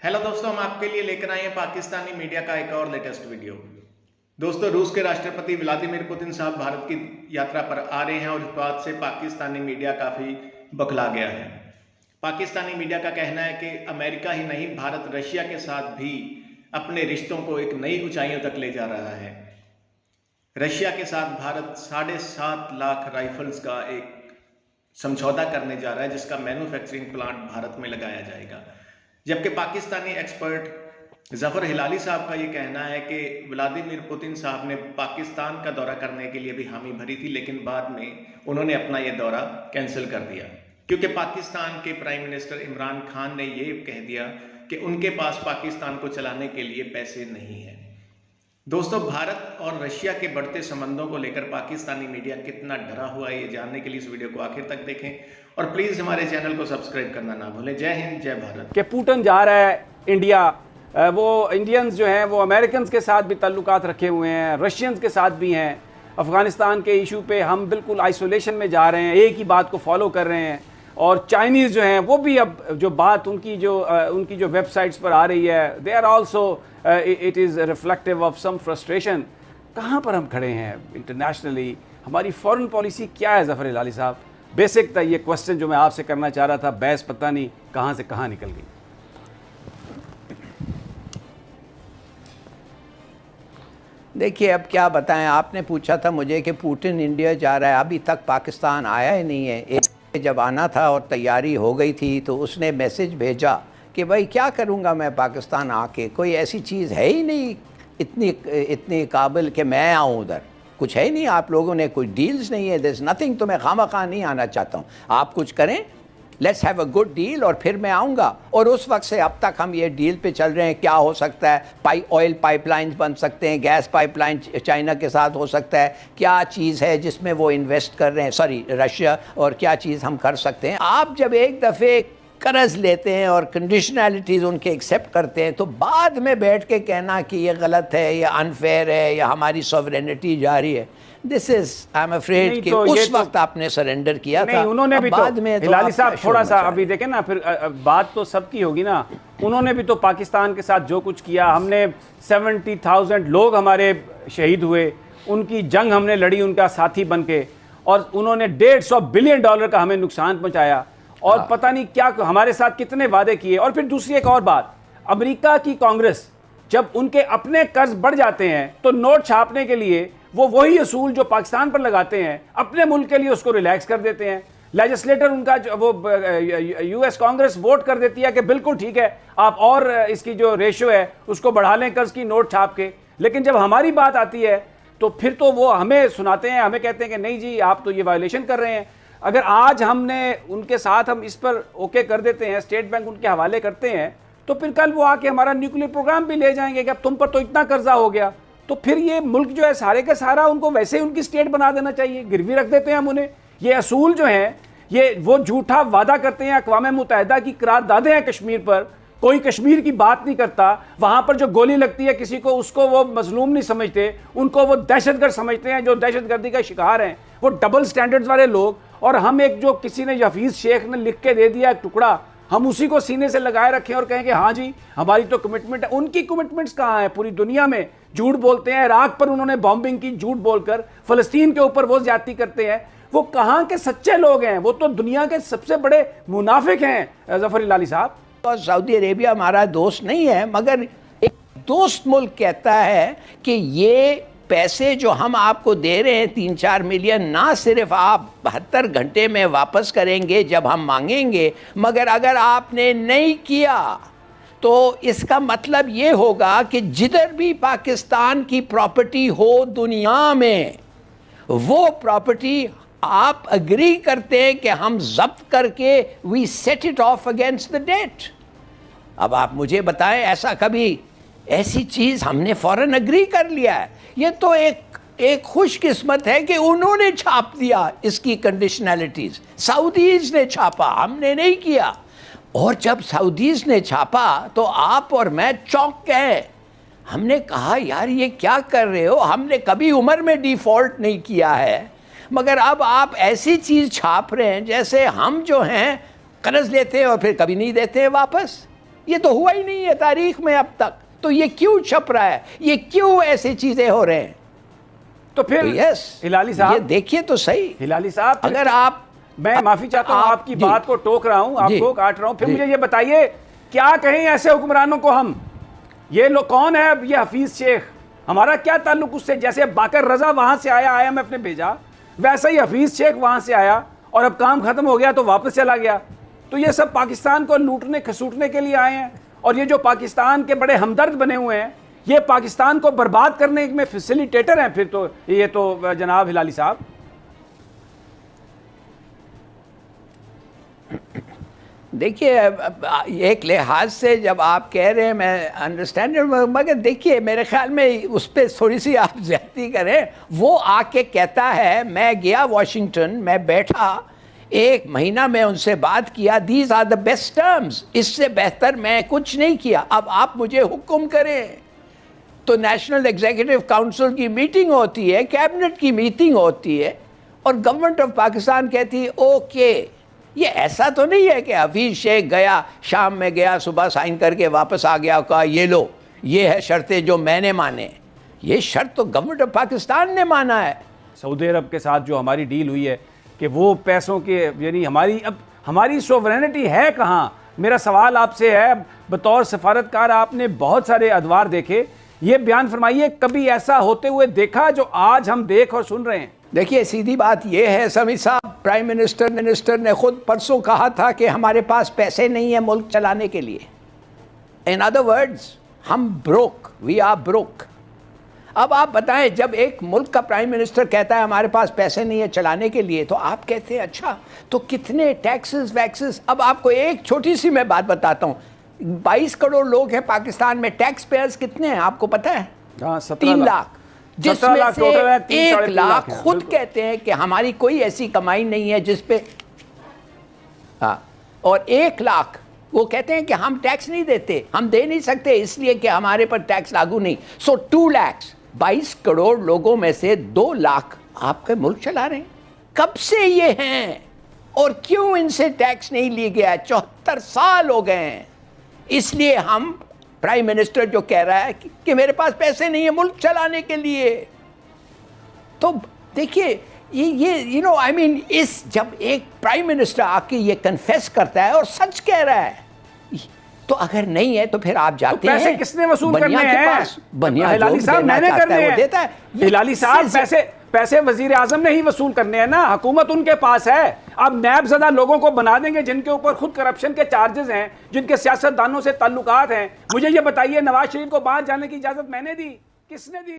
Hello दोस्तों, हम आपके लिए लेकर आए हैं पाकिस्तानी मीडिया का एक और लेटेस्ट वीडियो। दोस्तों, रूस के राष्ट्रपति व्लादिमीर पुतिन साहब भारत की यात्रा पर आ रहे हैं और इस बात से पाकिस्तानी मीडिया काफ़ी बौखला गया है। पाकिस्तानी मीडिया का कहना है कि अमेरिका ही नहीं, भारत रशिया के साथ भी अपने रिश्तों को एक नई ऊंचाइयों तक ले जा रहा है। रशिया के साथ भारत 7.5 लाख राइफल्स का एक समझौता करने जा रहा है, जिसका मैन्युफैक्चरिंग प्लांट भारत में लगाया जाएगा। जबकि पाकिस्तानी एक्सपर्ट जफर हिलाली साहब का ये कहना है कि व्लादिमीर पुतिन साहब ने पाकिस्तान का दौरा करने के लिए भी हामी भरी थी, लेकिन बाद में उन्होंने अपना ये दौरा कैंसिल कर दिया क्योंकि पाकिस्तान के प्राइम मिनिस्टर इमरान खान ने ये कह दिया कि उनके पास पाकिस्तान को चलाने के लिए पैसे नहीं हैं। दोस्तों, भारत और रशिया के बढ़ते संबंधों को लेकर पाकिस्तानी मीडिया कितना डरा हुआ है, ये जानने के लिए इस वीडियो को आखिर तक देखें और प्लीज़ हमारे चैनल को सब्सक्राइब करना ना भूलें। जय हिंद, जय भारत। कि पुतिन जा रहा है इंडिया, वो इंडियंस जो हैं वो अमेरिकन के साथ भी ताल्लुकात रखे हुए हैं, रशियंस के साथ भी हैं। अफ़गानिस्तान के इशू पे हम बिल्कुल आइसोलेशन में जा रहे हैं, एक ही बात को फॉलो कर रहे हैं। और चाइनीज़ जो हैं वो भी अब जो बात उनकी जो वेबसाइट्स पर आ रही है, they are also it is reflective of some frustration. कहाँ पर हम खड़े हैं इंटरनेशनली? हमारी फॉरेन पॉलिसी क्या है ज़फर हिलाली साहब? बेसिक था ये क्वेश्चन जो मैं आपसे करना चाह रहा था, बहस पता नहीं कहाँ से कहाँ निकल गई। देखिए, अब क्या बताएं, आपने पूछा था मुझे कि पुतिन इंडिया जा रहा है, अभी तक पाकिस्तान आया ही नहीं है। एक जब आना था और तैयारी हो गई थी तो उसने मैसेज भेजा कि भाई क्या करूंगा मैं पाकिस्तान आके, कोई ऐसी चीज़ है ही नहीं इतनी काबिल कि मैं आऊँ उधर, कुछ है ही नहीं, आप लोगों ने कोई डील्स नहीं है, दिस नथिंग, तो मैं खामखा नहीं आना चाहता हूँ, आप कुछ करें, let's have a good deal और फिर मैं आऊँगा। और उस वक्त से अब तक हम ये डील पे चल रहे हैं। क्या हो सकता है? ऑयल पाइपलाइंस बन सकते हैं, गैस पाइपलाइन चाइना के साथ हो सकता है, क्या चीज़ है जिसमें वो इन्वेस्ट कर रहे हैं, रशिया, और क्या चीज़ हम कर सकते हैं। आप जब एक दफ़े कर्ज लेते हैं और कंडीशनैलिटीज़ उनके एक्सेप्ट करते हैं तो बाद में बैठ के कहना कि ये गलत है, ये अनफेयर है, या हमारी सॉवरेनिटी जा रही है, this is I am afraid कि उस वक्त आपने सरेंडर किया था। उन्होंने भी बाद में हिलाली साहब थोड़ा सा अभी देखें ना, फिर बात तो सबकी होगी ना। उन्होंने भी तो पाकिस्तान के साथ जो कुछ किया, हमने 70,000 लोग हमारे शहीद हुए, उनकी जंग हमने लड़ी उनका साथी बन के, और उन्होंने $150 बिलियन का हमें नुकसान पहुंचाया, और पता नहीं क्या हमारे साथ कितने वादे किए। और फिर दूसरी एक और बात, अमेरिका की कांग्रेस जब उनके अपने कर्ज बढ़ जाते हैं तो नोट छापने के लिए वो वही असूल जो पाकिस्तान पर लगाते हैं अपने मुल्क के लिए उसको रिलैक्स कर देते हैं। लेजिस्लेटर उनका वो यूएस कांग्रेस वोट कर देती है कि बिल्कुल ठीक है, आप और इसकी जो रेशो है उसको बढ़ा लें कर्ज की नोट छाप के। लेकिन जब हमारी बात आती है तो फिर तो वो हमें सुनाते हैं, हमें कहते हैं कि नहीं जी आप तो ये वायलेशन कर रहे हैं। अगर आज हमने उनके साथ हम इस पर ओके कर देते हैं, स्टेट बैंक उनके हवाले करते हैं, तो फिर कल वो आके हमारा न्यूक्लियर प्रोग्राम भी ले जाएंगे कि अब तुम पर तो इतना कर्जा हो गया, तो फिर ये मुल्क जो है सारे का सारा उनको वैसे ही उनकी स्टेट बना देना चाहिए, गिरवी रख देते हैं हम उन्हें। ये असूल जो हैं, ये वो झूठा वादा करते हैं, अक़वाम मुत्तहिदा की करारदादें हैं कश्मीर पर, कोई कश्मीर की बात नहीं करता। वहाँ पर जो गोली लगती है किसी को, उसको वो मजलूम नहीं समझते, उनको वो दहशतगर्द समझते हैं जो दहशतगर्दी का शिकार हैं, वो डबल स्टैंडर्ड्स वाले लोग। और हम एक जो किसी ने हफीज़ शेख ने लिख के दे दिया एक टुकड़ा, हम उसी को सीने से लगाए रखें और कहें कि हाँ जी हमारी तो कमिटमेंट है। उनकी कमिटमेंट्स कहाँ हैं? पूरी दुनिया में झूठ बोलते हैं, इराक पर उन्होंने बॉम्बिंग की झूठ बोलकर, फ़लस्तीन के ऊपर वो ज्यादती करते हैं। वो कहाँ के सच्चे लोग हैं? वो तो दुनिया के सबसे बड़े मुनाफिक हैं ज़फर हिलाली साहब। और सऊदी अरेबिया हमारा दोस्त नहीं है, मगर एक दोस्त मुल्क कहता है कि ये पैसे जो हम आपको दे रहे हैं 3-4 मिलियन, ना सिर्फ आप 72 घंटे में वापस करेंगे जब हम मांगेंगे, मगर अगर आपने नहीं किया तो इसका मतलब ये होगा कि जिधर भी पाकिस्तान की प्रॉपर्टी हो दुनिया में, वो प्रॉपर्टी आप अग्री करते हैं कि हम जब्त करके we set it off against the date. अब आप मुझे बताएं, ऐसा कभी ऐसी चीज़ हमने फौरन अग्री कर लिया है? ये तो एक खुशकिस्मत है कि उन्होंने छाप दिया इसकी कंडीशनैलिटीज़, सऊदीज़ ने छापा, हमने नहीं किया। और जब सऊदीज़ ने छापा तो आप और मैं चौंक गए। हमने कहा यार ये क्या कर रहे हो, हमने कभी उम्र में डिफ़ॉल्ट नहीं किया है, मगर अब आप ऐसी चीज़ छाप रहे हैं जैसे हम जो हैं कर्ज लेते हैं और फिर कभी नहीं देते हैं वापस। یہ تو ہوا ہی نہیں ہے تاریخ میں اب تک. تو یہ کیوں چھپ رہا ہے, یہ کیوں ایسی چیزیں ہو رہے ہیں؟ تو پھر یس ہلالی یہ صاحب, دیکھیے تو صحیح, ہلالی صاحب اگر آپ, میں معافی چاہتا ہوں آپ کی بات کو ٹوک رہا ہوں, آپ کو کاٹ رہا ہوں, پھر مجھے یہ بتائیے کیا کہیں ایسے حکمرانوں کو ہم, یہ لوگ کون ہے اب یہ حفیظ شیخ, ہمارا کیا تعلق اس سے؟ جیسے باقر رضا وہاں سے آیا, IMF نے بھیجا, ویسا ہی حفیظ شیخ وہاں سے آیا اور اب کام ختم ہو گیا تو واپس چلا گیا. تو یہ سب پاکستان کو لوٹنے کھسوٹنے کے لیے آئے ہیں, اور یہ جو پاکستان کے بڑے ہمدرد بنے ہوئے ہیں یہ پاکستان کو برباد کرنے میں فیسیلیٹیٹر ہیں. پھر تو یہ تو جناب ہلالی صاحب, دیکھیے ایک لحاظ سے جب آپ کہہ رہے ہیں میں انڈرسٹینڈ, مگر دیکھیے میرے خیال میں اس پہ تھوڑی سی آپ زیادتی کریں. وہ آ کے کہتا ہے میں گیا واشنگٹن, میں بیٹھا, ایک مہینہ میں ان سے بات کیا, these are the best terms, اس سے بہتر میں کچھ نہیں کیا, اب آپ مجھے حکم کریں. تو نیشنل ایگزیکٹو کاؤنسل کی میٹنگ ہوتی ہے, کیبنٹ کی میٹنگ ہوتی ہے, اور گورنمنٹ آف پاکستان کہتی ہے اوکے. یہ ایسا تو نہیں ہے کہ حفیظ شیخ گیا, شام میں گیا, صبح سائن کر کے واپس آ گیا, کہا یہ لو یہ ہے شرطیں جو میں نے مانے. یہ شرط تو گورنمنٹ آف پاکستان نے مانا ہے. سعودی عرب کے ساتھ جو ہماری ڈیل ہوئی ہے کہ وہ پیسوں کے, یعنی ہماری سوورینٹی ہے کہاں؟ میرا سوال آپ سے ہے, بطور سفارتکار آپ نے بہت سارے ادوار دیکھے, یہ بیان فرمائیے کبھی ایسا ہوتے ہوئے دیکھا جو آج ہم دیکھ اور سن رہے ہیں؟ دیکھیے سیدھی بات یہ ہے سمیع صاحب, پرائم منسٹر نے خود پرسوں کہا تھا کہ ہمارے پاس پیسے نہیں ہیں ملک چلانے کے لیے. ان ادر ورڈز ہم بروک, وی آر بروک. اب آپ بتائیں, جب ایک ملک کا پرائم منسٹر کہتا ہے ہمارے پاس پیسے نہیں ہیں چلانے کے لیے, تو آپ کہتے ہیں اچھا تو کتنے ٹیکسز ویکسز. اب آپ کو ایک چھوٹی سی میں بات بتاتا ہوں, 22 کروڑ لوگ ہیں پاکستان میں, ٹیکس پیئرز کتنے ہیں آپ کو پتہ ہے؟ 3 لاکھ, جس میں سے 1 لاکھ خود کہتے ہیں کہ ہماری کوئی ایسی کمائی نہیں ہے جس پہ, اور 1 لاکھ وہ کہتے ہیں کہ ہم ٹیکس نہیں دیتے, ہم دے نہیں سکتے اس لیے کہ ہمارے پر ٹیکس لاگو نہیں. سو 2 لاکھ, 22 کروڑ لوگوں میں سے 2 لاکھ آپ کے ملک چلا رہے ہیں. کب سے یہ ہیں اور کیوں ان سے ٹیکس نہیں لیا گیا؟ 74 سال ہو گئے ہیں. اس لیے ہم پرائم منسٹر جو کہہ رہا ہے کہ میرے پاس پیسے نہیں ہیں ملک چلانے کے لیے, تو دیکھیے یہ آئی مین اس جب ایک پرائم منسٹر آ کے یہ کنفیس کرتا ہے اور سچ کہہ رہا ہے, تو اگر نہیں ہے تو پھر آپ جاتے ہیں پیسے کس نے وصول کرنے ہیں؟ ہلالی صاحب میں نے کرنے ہیں. ہلالی صاحب پیسے وزیر اعظم نے ہی وصول کرنے ہیں نا, حکومت ان کے پاس ہے. اب نیب زدہ لوگوں کو بنا دیں گے جن کے اوپر خود کرپشن کے چارجز ہیں, جن کے سیاست دانوں سے تعلقات ہیں. مجھے یہ بتائیے نواز شریف کو باہر جانے کی اجازت میں نے دی, کس نے دی؟